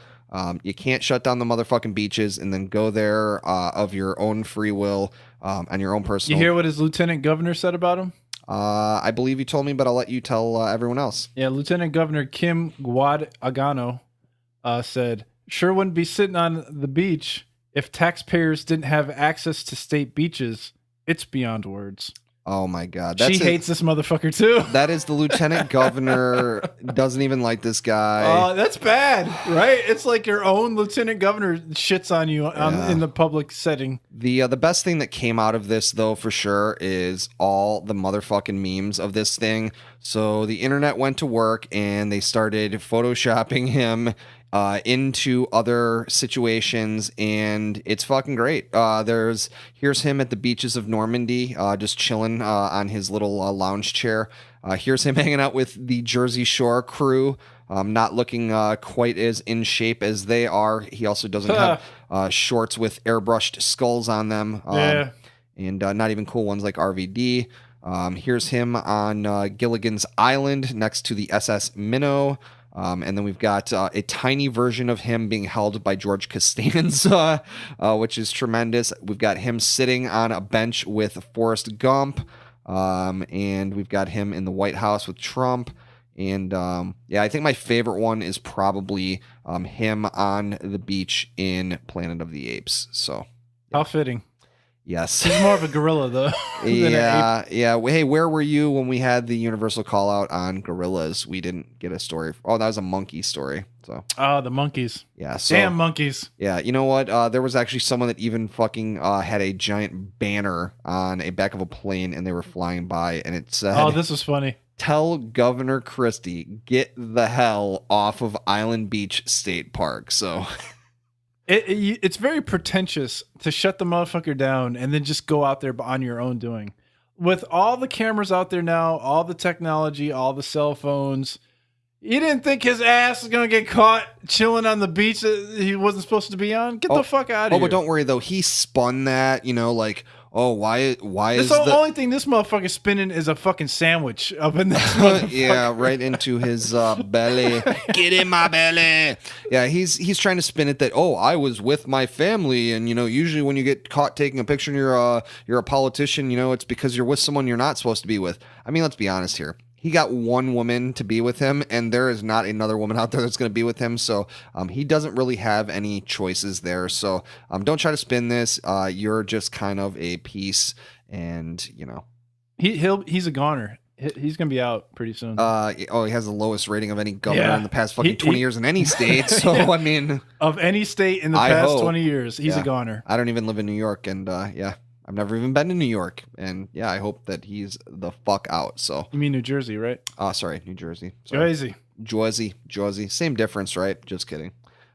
You can't shut down the motherfucking beaches and then go there of your own free will on your own personal. You hear what his lieutenant governor said about him? I believe you told me, but I'll let you tell everyone else. Yeah, Lieutenant Governor Kim Guadagano said, "Sure wouldn't be sitting on the beach if taxpayers didn't have access to state beaches. It's beyond words." Oh my God. She hates this motherfucker too. That is the lieutenant governor. Doesn't even like this guy. That's bad, right? It's like your own lieutenant governor shits on you in the public setting. The best thing that came out of this, though, for sure, is all the motherfucking memes of this thing. So the internet went to work and they started photoshopping him into other situations, and it's fucking great. Here's him at the beaches of Normandy, just chilling on his little lounge chair. Here's him hanging out with the Jersey Shore crew, not looking quite as in shape as they are. He also doesn't have shorts with airbrushed skulls on them, and not even cool ones like RVD. Here's him on Gilligan's Island next to the SS Minnow. And then we've got a tiny version of him being held by George Costanza, which is tremendous. We've got him sitting on a bench with Forrest Gump, and we've got him in the White House with Trump. And I think my favorite one is probably him on the beach in Planet of the Apes. So how fitting. Yes. He's more of a gorilla, though. Yeah. Hey, where were you when we had the universal call out on gorillas? We didn't get a story. Oh, that was a monkey story. So. Oh, the monkeys. Yeah. So, damn monkeys. Yeah. You know what? There was actually someone that even fucking had a giant banner on a back of a plane, and they were flying by, and it said, "Oh, this was funny. Tell Governor Christie, get the hell off of Island Beach State Park." So. It's very pretentious to shut the motherfucker down and then just go out there on your own doing. With all the cameras out there now, all the technology, all the cell phones, He didn't think his ass was gonna get caught chilling on the beach that he wasn't supposed to be on. Get the fuck out of here. Oh, but don't worry though. He spun that, like, oh, why is the only thing this motherfucker's spinning is a fucking sandwich up in this yeah, right into his belly. Get in my belly. Yeah, he's trying to spin it that, oh, I was with my family, and usually when you get caught taking a picture and you're a politician, it's because you're with someone you're not supposed to be with. I mean, let's be honest here. He got one woman to be with him, and there is not another woman out there that's going to be with him. So he doesn't really have any choices there. So don't try to spin this. You're just kind of a piece, and he's a goner. He's going to be out pretty soon. He has the lowest rating of any governor in the past fucking 20 years in any state. So I mean, of any state in the past 20 years, he's a goner. I don't even live in New York, and I've never even been to New York, and I hope that he's the fuck out. So you mean New Jersey, right? Sorry, New Jersey. Sorry. Jersey. Same difference, right? Just kidding.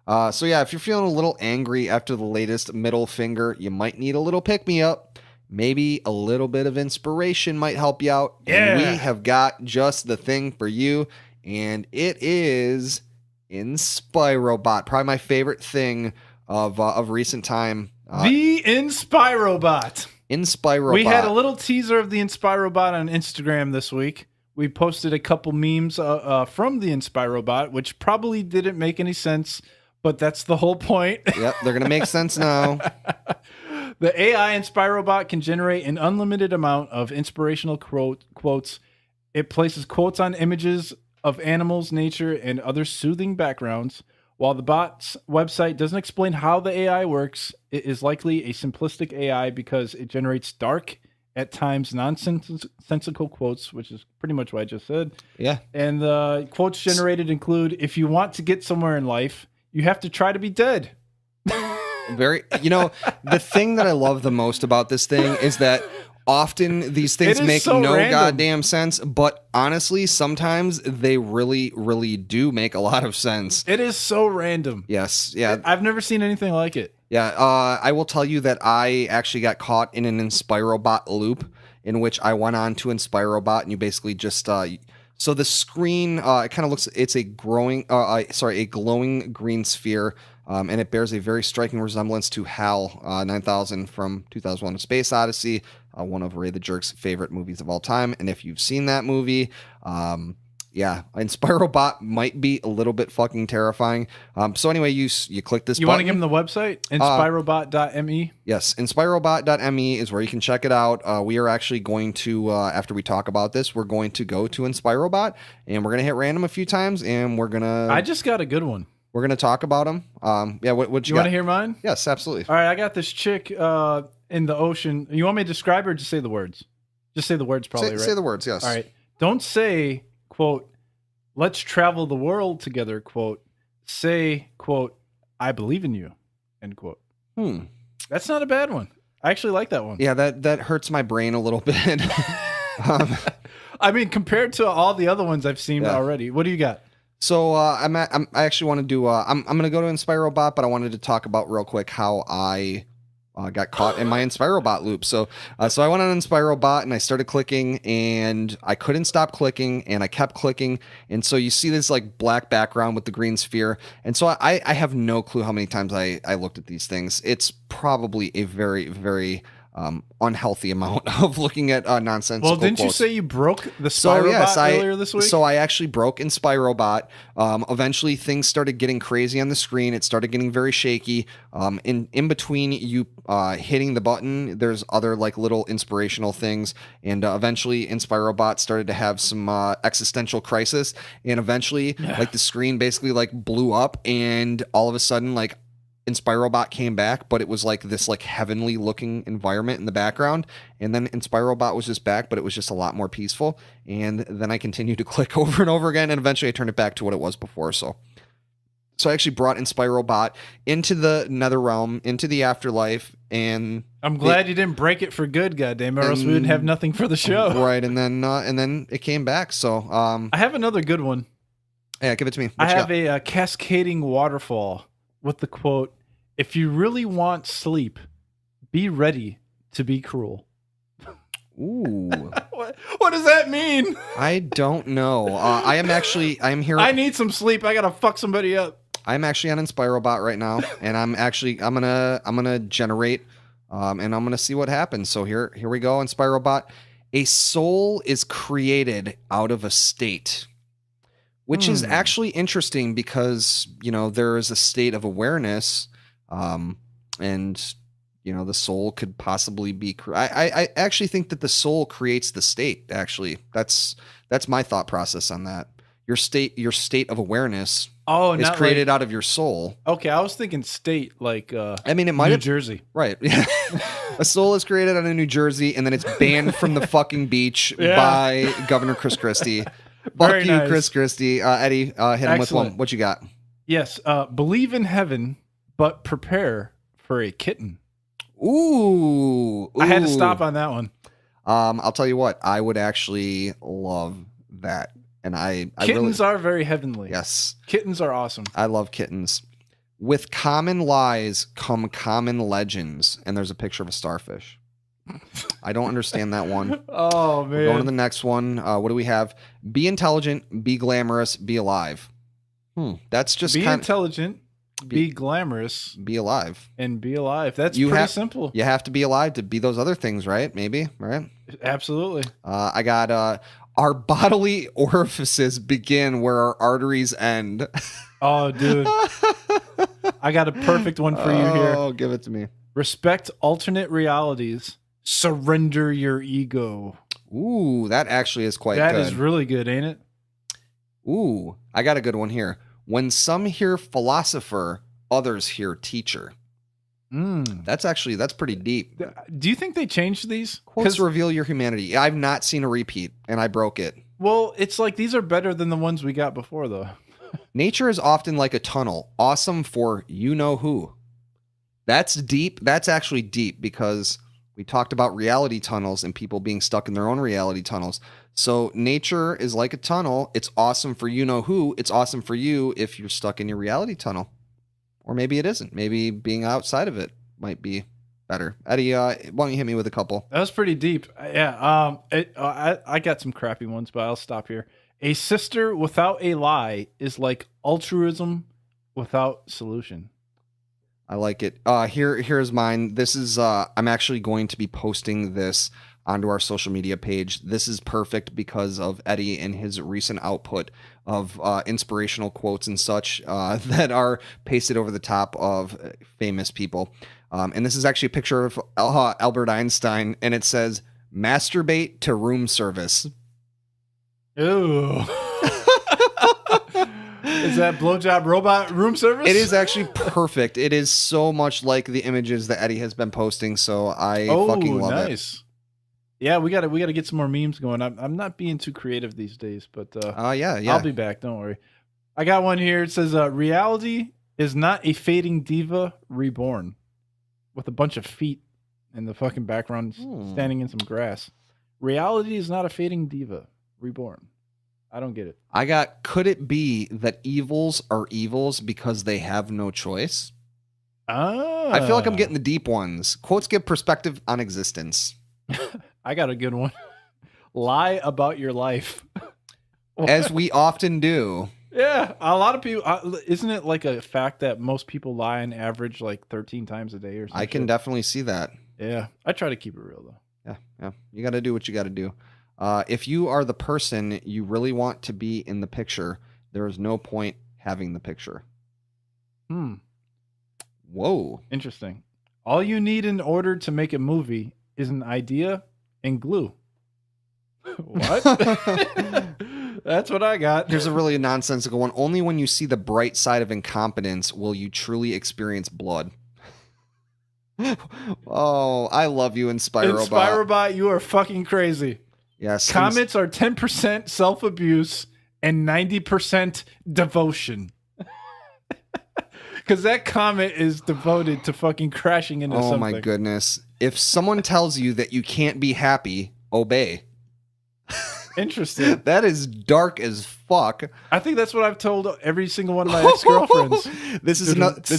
So yeah, if you're feeling a little angry after the latest middle finger, you might need a little pick-me-up. Maybe a little bit of inspiration might help you out. Yeah. And we have got just the thing for you, and it is Inspirobot. Probably my favorite thing of recent time. The Inspirobot. We had a little teaser of the Inspirobot on Instagram this week. We posted a couple memes from the Inspirobot, which probably didn't make any sense, but that's the whole point. Yep, they're going to make sense now. The AI Inspirobot can generate an unlimited amount of inspirational quotes. It places quotes on images of animals, nature, and other soothing backgrounds. While the bot's website doesn't explain how the AI works, it is likely a simplistic AI because it generates dark, at times nonsensical quotes, which is pretty much what I just said. Yeah. And the quotes generated include, if you want to get somewhere in life, you have to try to be dead. The thing that I love the most about this thing is that often these things make no goddamn sense, but honestly, sometimes they really, really do make a lot of sense. It is so random. Yes. Yeah. I've never seen anything like it. Yeah. I will tell you that I actually got caught in an Inspirobot loop in which I went on to Inspirobot, and you basically just, so the screen, it kind of looks, it's a glowing green sphere. And it bears a very striking resemblance to HAL 9000 from 2001: A Space Odyssey, one of Ray the Jerk's favorite movies of all time. And if you've seen that movie, Inspirobot might be a little bit fucking terrifying. So anyway, you click this button. You want to give them the website? Inspirobot.me? Yes, Inspirobot.me is where you can check it out. We are actually going to, after we talk about this, we're going to go to Inspirobot, and we're going to hit random a few times, and we're going to... I just got a good one. We're going to talk about them. What you want to hear mine? Yes, absolutely. All right, I got this chick in the ocean. You want me to describe her or just say the words? Just say the words probably, right? Say the words, yes. All right. Don't say, quote, let's travel the world together, quote. Say, quote, I believe in you, end quote. That's not a bad one. I actually like that one. Yeah, that hurts my brain a little bit. I mean, compared to all the other ones I've seen already. What do you got? So I actually want to do. I'm going to go to Inspirobot, but I wanted to talk about real quick how I got caught in my Inspirobot loop. So I went on Inspirobot and I started clicking, and I couldn't stop clicking, and I kept clicking, and so you see this like black background with the green sphere, and so I have no clue how many times I looked at these things. It's probably a very, very unhealthy amount of looking at nonsensical Well, didn't quotes. You say you broke the Spirobot earlier this week? So I actually broke Inspirobot. Eventually, things started getting crazy on the screen. It started getting very shaky. In between you hitting the button, there's other like little inspirational things. And eventually, Inspirobot started to have some existential crisis. And eventually, like the screen basically like blew up. And all of a sudden, like Inspirobot came back, but it was like this like heavenly looking environment in the background, and then Inspirobot was just back, but it was just a lot more peaceful. And then I continued to click over and over again, and eventually I turned it back to what it was before. So I actually brought Inspirobot into the nether realm, into the afterlife, and I'm glad you didn't break it for good, goddamn, or else we would have nothing for the show. Right, and then it came back. So I have another good one. Yeah, give it to me. I have a cascading waterfall with the quote, if you really want sleep, be ready to be cruel. Ooh. What does that mean? I don't know. I'm here. I need some sleep. I gotta fuck somebody up. I'm actually on Inspirobot right now, and I'm gonna generate, and I'm gonna see what happens. So here we go, Inspirobot. A soul is created out of a state, which is actually interesting because there is a state of awareness, and the soul could possibly be. I actually think that the soul creates the state. Actually, that's my thought process on that. Your state of awareness. Oh, is created out of your soul. Okay, I was thinking state like. I mean, it might New have Jersey, right? Yeah, a soul is created out of New Jersey, and then it's banned from the fucking beach by Governor Chris Christie. Fuck you, nice. Chris Christie. Eddie, hit him with one. What you got? Yes, believe in heaven, but prepare for a kitten. Ooh, I had to stop on that one. I'll tell you what, I would actually love that. And kittens are very heavenly. Yes. Kittens are awesome. I love kittens. With common lies come common legends. And there's a picture of a starfish. I don't understand that one. Oh, man. We're going to the next one. What do we have? Be intelligent, be glamorous, be alive. That's just be intelligent, be glamorous, be alive. And be alive. That's pretty simple. You have to be alive to be those other things, right? Maybe, right? Absolutely. I got... our bodily orifices begin where our arteries end. Oh, dude. I got a perfect one for you here. Oh, give it to me. Respect alternate realities. Surrender your ego. Ooh, that actually is quite good. That is really good, ain't it? Ooh, I got a good one here. When some hear philosopher, others hear teacher. That's pretty deep. Do you think they changed these? Quotes reveal your humanity. I've not seen a repeat, and I broke it. Well, it's like these are better than the ones we got before, though. Nature is often like a tunnel, awesome for you-know-who. That's deep. That's actually deep because we talked about reality tunnels and people being stuck in their own reality tunnels. So nature is like a tunnel. It's awesome for you-know-who. It's awesome for you if you're stuck in your reality tunnel. Or maybe it isn't. Maybe being outside of it might be better. Eddie, why don't you hit me with a couple? That was pretty deep. Yeah. I got some crappy ones, but I'll stop here. A sister without a lie is like altruism without solution. I like it. Here's mine. This is I'm actually going to be posting this onto our social media page. This is perfect because of Eddie and his recent output of inspirational quotes and such that are pasted over the top of famous people. And this is actually a picture of Albert Einstein, and it says, "Masturbate to room service." Ew. Is that blowjob robot room service? It is actually perfect. It is so much like the images that Eddie has been posting, so I fucking love it. Yeah, we gotta get some more memes going. I'm not being too creative these days, but yeah. I'll be back. Don't worry. I got one here. It says, "Reality is not a fading diva reborn," with a bunch of feet in the fucking background, standing in some grass. Reality is not a fading diva reborn. I don't get it. I got, could it be that evils are evils because they have no choice? I feel like I'm getting the deep ones. Quotes give perspective on existence. I got a good one. Lie about your life. As we often do. Yeah, a lot of people. Isn't it like a fact that most people lie on average like 13 times a day or something? I can definitely see that. Yeah, I try to keep it real though. Yeah. You got to do what you got to do. If you are the person you really want to be in the picture, there is no point having the picture. Whoa. Interesting. All you need in order to make a movie is an idea and glue. What? That's what I got. Here's a really nonsensical one. Only when you see the bright side of incompetence will you truly experience blood. Oh, I love you, Inspirobot. Inspirobot, you are fucking crazy. Yes. Comments are 10% self-abuse and 90% devotion. Because that comment is devoted to fucking crashing into something. Oh my goodness. If someone tells you that you can't be happy, obey. Interesting. That is dark as fuck. I think that's what I've told every single one of my ex-girlfriends. This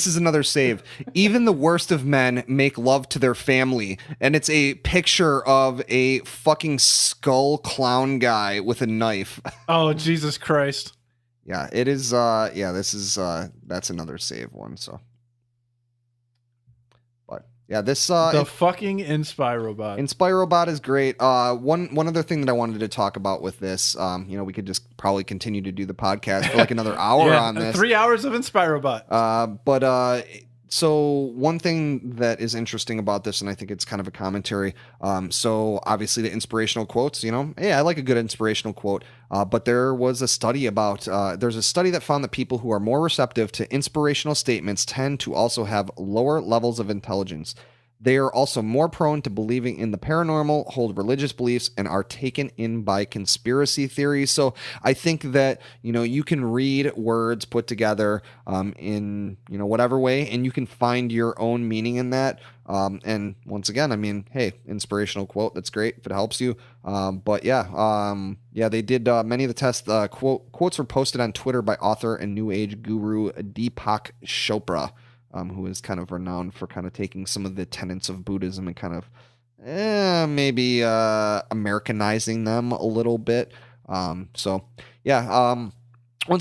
is another save. Even the worst of men make love to their family, and it's a picture of a fucking skull clown guy with a knife. Oh, Jesus Christ. Yeah, it is. This is that's another save one. So, but yeah, this the fucking Inspirobot. Inspirobot is great. One other thing that I wanted to talk about with this, we could just probably continue to do the podcast for like another hour on this. 3 hours of Inspirobot. So one thing that is interesting about this, and I think it's kind of a commentary. So obviously the inspirational quotes, hey, I like a good inspirational quote. But there was a study there's a study that found that people who are more receptive to inspirational statements tend to also have lower levels of intelligence. They are also more prone to believing in the paranormal, hold religious beliefs, and are taken in by conspiracy theories. So I think that, you can read words put together in, whatever way, and you can find your own meaning in that. And once again, I mean, hey, inspirational quote, that's great if it helps you. They did many of the tests. Quotes were posted on Twitter by author and New Age guru Deepak Chopra. Who is kind of renowned for kind of taking some of the tenets of Buddhism and kind of maybe Americanizing them a little bit. Once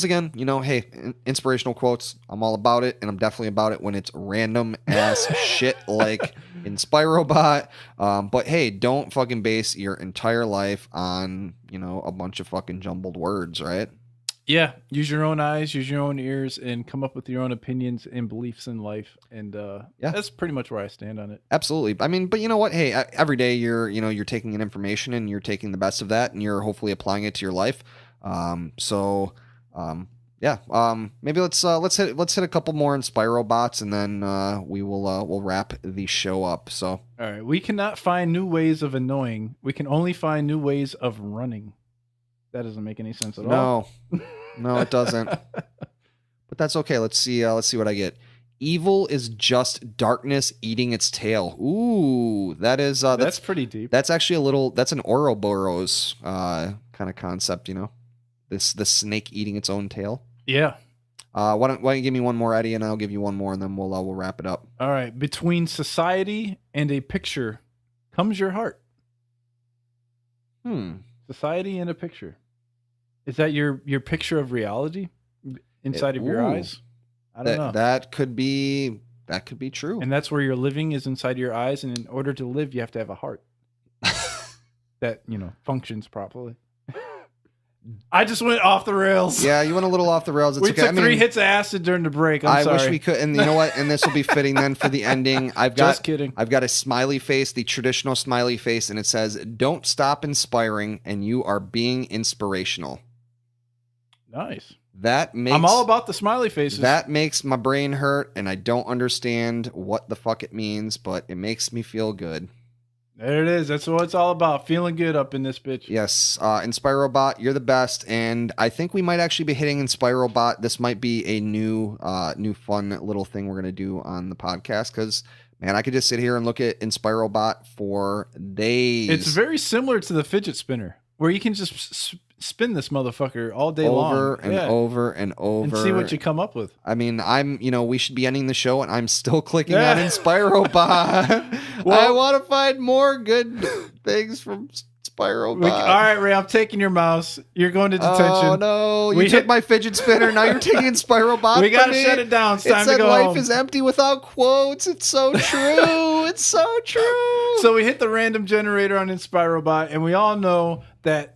again, hey, inspirational quotes, I'm all about it, and I'm definitely about it when it's random ass shit like Inspirobot. But hey, don't fucking base your entire life on, a bunch of fucking jumbled words, right? Yeah, use your own eyes, use your own ears, and come up with your own opinions and beliefs in life. And that's pretty much where I stand on it. Absolutely. I mean, but you know what? Hey, every day you're taking in information and you're taking the best of that, and you're hopefully applying it to your life. Maybe let's hit a couple more Inspirobots, and then we'll wrap the show up. So, all right, we cannot find new ways of annoying. We can only find new ways of running. That doesn't make any sense at all. No, it doesn't. But that's okay. Let's see what I get. Evil is just darkness eating its tail. Ooh, that's pretty deep. That's actually that's an Ouroboros kind of concept, the snake eating its own tail. Yeah. Why don't you give me one more, Eddie, and I'll give you one more, and then we'll wrap it up. All right. Between society and a picture comes your heart. Society and a picture. Is that your picture of reality inside of your eyes? I don't know. That could be true. And that's where your living is inside your eyes. And in order to live, you have to have a heart that, functions properly. I just went off the rails. Yeah, you went a little off the rails. It's we took 3 hits of acid during the break. I wish we could. And you know what? And this will be fitting then for the ending. Just kidding. I've got a smiley face, the traditional smiley face, and it says, "Don't stop inspiring, and you are being inspirational." Nice. I'm all about the smiley faces. That makes my brain hurt, and I don't understand what the fuck it means, but it makes me feel good. There it is. That's what it's all about. Feeling good up in this bitch. Yes. Inspirobot, you're the best. And I think we might actually be hitting Inspirobot. This might be a new fun little thing we're going to do on the podcast, because, man, I could just sit here and look at Inspirobot for days. It's very similar to the fidget spinner, where you can just spin this motherfucker all day long. Over and over. And see what you come up with. I mean, we should be ending the show, and I'm still clicking on Inspirobot. I want to find more good things from Inspirobot. All right, Ray, I'm taking your mouse. You're going to detention. Oh, no. You took my fidget spinner. Now you're taking Inspirobot. We got to shut it down. It's time to go life home. Is empty without quotes. It's so true. It's so true. So we hit the random generator on Inspirobot, and we all know that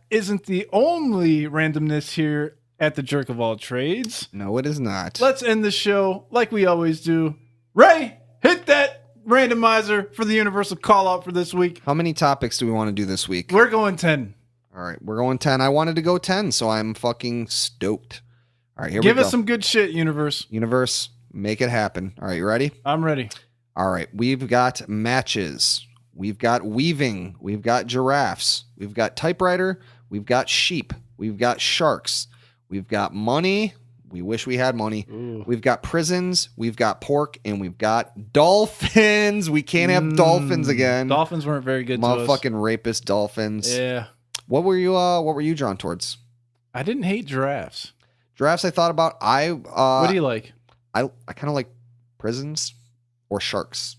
isn't the only randomness here at the Jerk of All Trades. No, it is not. Let's end the show like we always do. Ray, hit that randomizer for the universal call out for this week. How many topics do we want to do this week? We're going 10. All right, we're going 10. I wanted to go 10, so I'm fucking stoked. All right, here we go. Give us some good shit, universe. Universe, make it happen. All right, you ready? I'm ready. All right, we've got matches. We've got weaving. We've got giraffes. We've got typewriter. We've got sheep. We've got sharks. We've got money. We wish we had money. Ooh. We've got prisons. We've got pork. And we've got dolphins. We can't have dolphins again. Dolphins weren't very good to us. Motherfucking rapist dolphins. Yeah. What were you drawn towards? I didn't hate giraffes. Giraffes I thought about. What do you like? I kind of like prisons or sharks.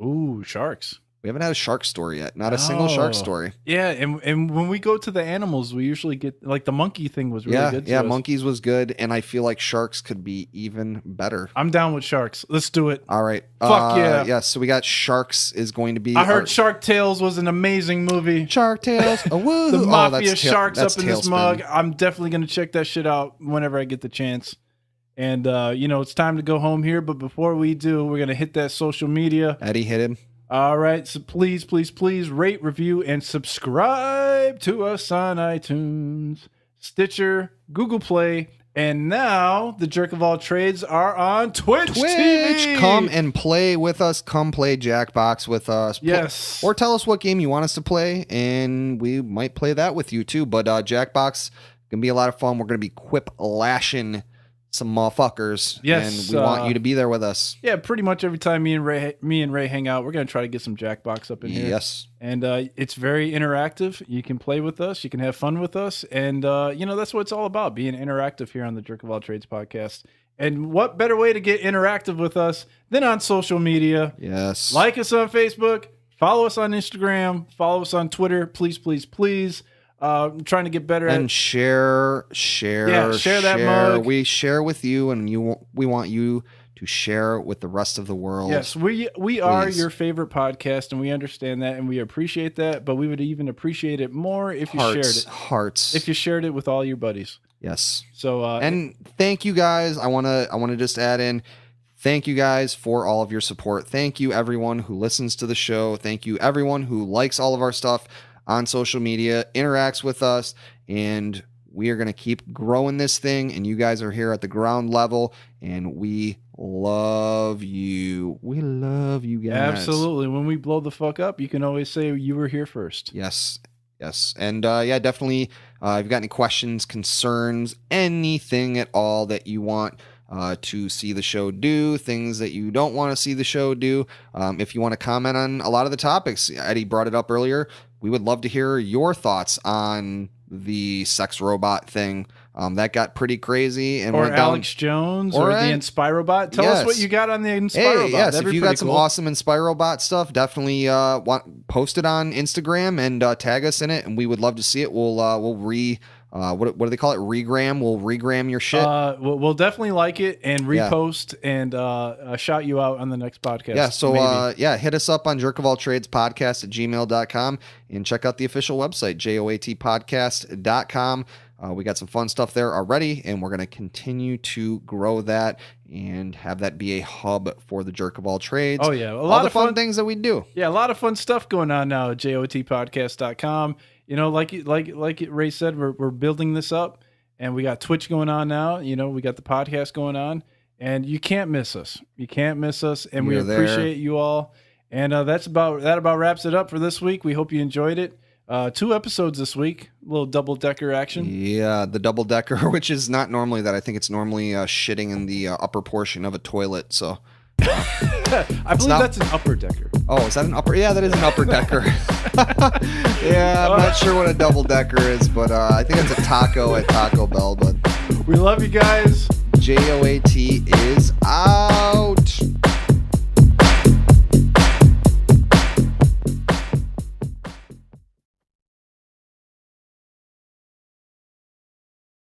Ooh, sharks. We haven't had a shark story yet. Not a single shark story. Yeah, and when we go to the animals, we usually get like the monkey thing was really good. Yeah, monkeys was good, and I feel like sharks could be even better. I'm down with sharks. Let's do it. All right. Fuck yeah. Yeah, so we got Sharks is going to be. I heard Shark Tales was an amazing movie. Shark Tales. Oh, woo. The mafia sharks up in this Tailspin. mug. I'm definitely going to check that shit out whenever I get the chance. And, it's time to go home here. But before we do, we're going to hit that social media. Eddie hit him. All right. So please rate, review, and subscribe to us on iTunes, Stitcher, Google Play. And now the Jerk of All Trades are on Twitch TV. Come and play with us. Come play Jackbox with us. Yes. Or tell us what game you want us to play, and we might play that with you too. But Jackbox going to be a lot of fun. We're going to be quip lashing some motherfuckers. Yes, and we want you to be there with us. Yeah, pretty much every time me and Ray hang out, we're gonna try to get some Jackbox up in here. Yes, and it's very interactive. You can play with us, you can have fun with us, and that's what it's all about, being interactive here on the Jerk of All Trades podcast. And what better way to get interactive with us than on social media? Yes, like us on Facebook, follow us on Instagram, follow us on Twitter, please. I'm trying to get better at share that mug. We share with you, and we want you to share with the rest of the world. Yes, we are your favorite podcast, and we understand that, and we appreciate that. But we would even appreciate it more if you shared it. Hearts. If you shared it with all your buddies. Yes. So and thank you guys. I wanna just add in. Thank you guys for all of your support. Thank you everyone who listens to the show. Thank you everyone who likes all of our stuff on social media, interacts with us, and we are going to keep growing this thing, and you guys are here at the ground level, and we love you. We love you guys. Absolutely. When we blow the fuck up, you can always say you were here first. Yes. And definitely, if you've got any questions, concerns, anything at all that you want to see the show do, things that you don't want to see the show do, if you want to comment on a lot of the topics, Eddie brought it up earlier, we would love to hear your thoughts on the sex robot thing. That got pretty crazy. And or Alex Jones or the Inspirobot. Tell us what you got on the Inspirobot. Hey, yes, if you got some awesome Inspirobot stuff, definitely post it on Instagram and tag us in it, and we would love to see it. We'll what do they call it? Regram. We'll regram your shit. We'll definitely like it and repost and shout you out on the next podcast. Yeah. So hit us up on jerkofalltradespodcast@gmail.com and check out the official website, joatpodcast.com. We got some fun stuff there already, and we're going to continue to grow that and have that be a hub for the Jerk of All Trades. Oh, yeah. A lot of fun things that we do. Yeah, a lot of fun stuff going on now at jotpodcast.com. Like Ray said, we're building this up, and we got Twitch going on now. We got the podcast going on, and you can't miss us. You can't miss us, and we appreciate you all. And that about wraps it up for this week. We hope you enjoyed it. 2 episodes this week, a little double-decker action. Yeah, the double-decker, which is not normally that. I think it's normally shitting in the upper portion of a toilet, so... I believe that's an upper decker. Oh, is that an upper? Yeah, that is an upper decker. Yeah, I'm not sure what a double decker is, but I think it's a taco at Taco Bell. But we love you guys. JOAT